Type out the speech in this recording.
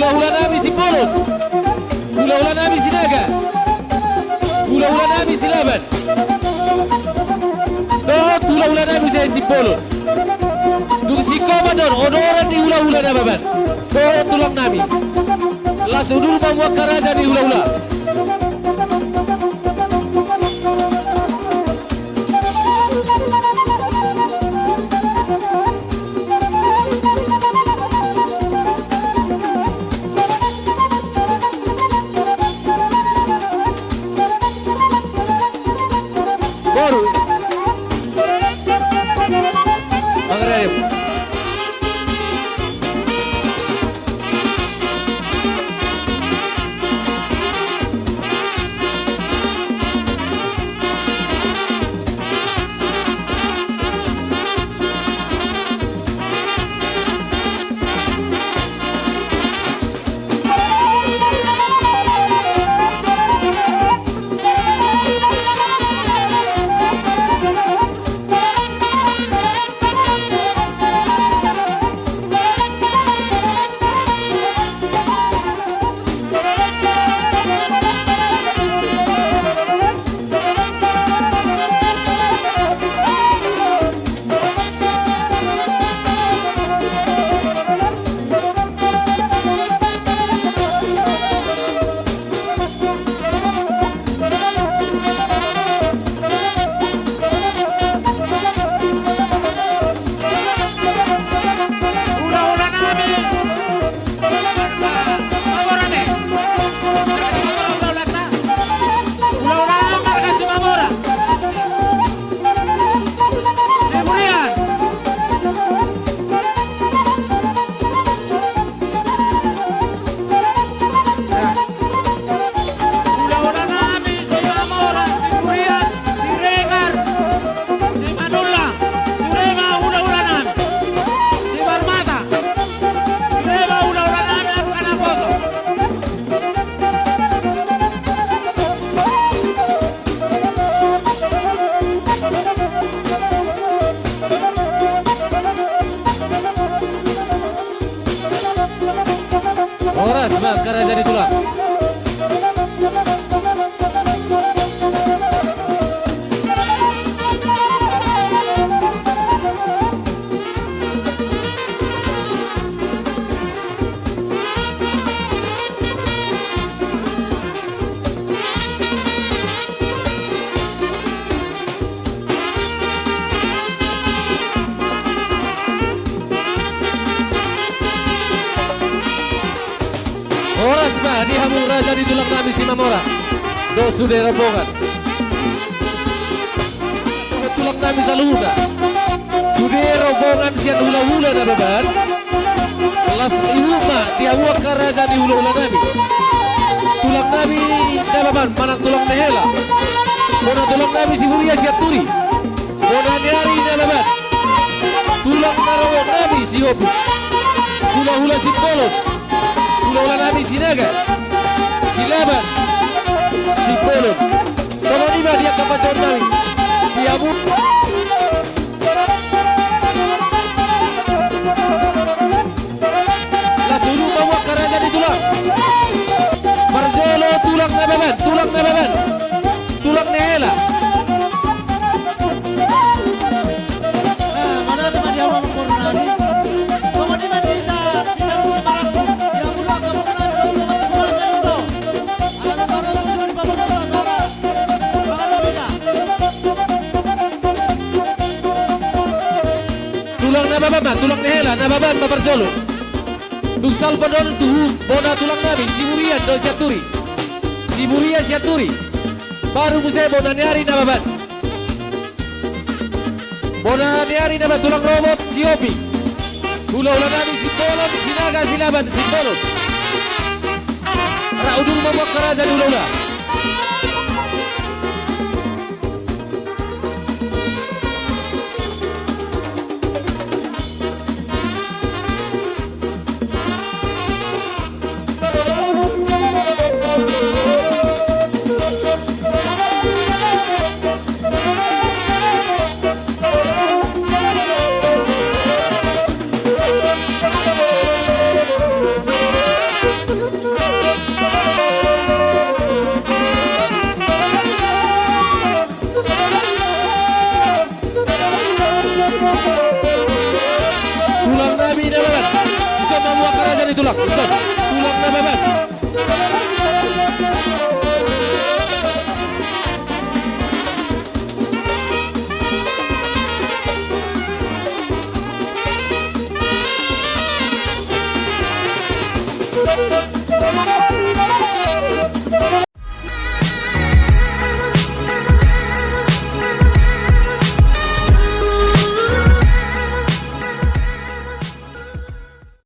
Hula-hula Nabi si Polon. Hula-hula Nabi si Naga. Hula-hula Nabi si Laban. Dohot hula-hula Nabi saya si Polon. Dung si Komador odoran di hula-hula Nababan. Dohot tulang Nabi. Langsung dulu memuak karaja di hula-hula. Horas bakar jadi tulang. Horas bah di hamung raja di tulang Nabi si Mamora. Do sudah rombongan. Tulang Nabi saluda. Sudah rombongan sian hula-hula na beban. Kelas ihuma dia waka raja di hula-hula Nabi. Tulang Nabi na beban manang tulang nehela. Bona tulang Nabi si Huria siat turi. Bona nyari na beban. Tulang narawo Nabi si Hobi. Hula-hula si Polon. Hula-hula Nabi si Naga, si Laban, si Polon. Sama lima dia kapacor Nabi. Dia bu. Langsung bawa karaja di tulang. Marjolo tulang Nababan, tulang Nababan, tulang Nehela. Nababan, tulang Nehela, Nababan, Babarjolo. Dung Salvador tuh Bona tulang Nabi, si Murian do Siaturi. Si Murian Siaturi. Baru musai Bona Nyari Nababan. Bona Nyari Nababan, tulang robot si Obi. Hula-hula Nabi si Polon, si Naga, si Laban, si Polon. Raudul momok karaja hula-hula. Tulang Nabi dah beban. Bisa membuat kerajaan itu tulang. Bisa. Tulang Nabi beban.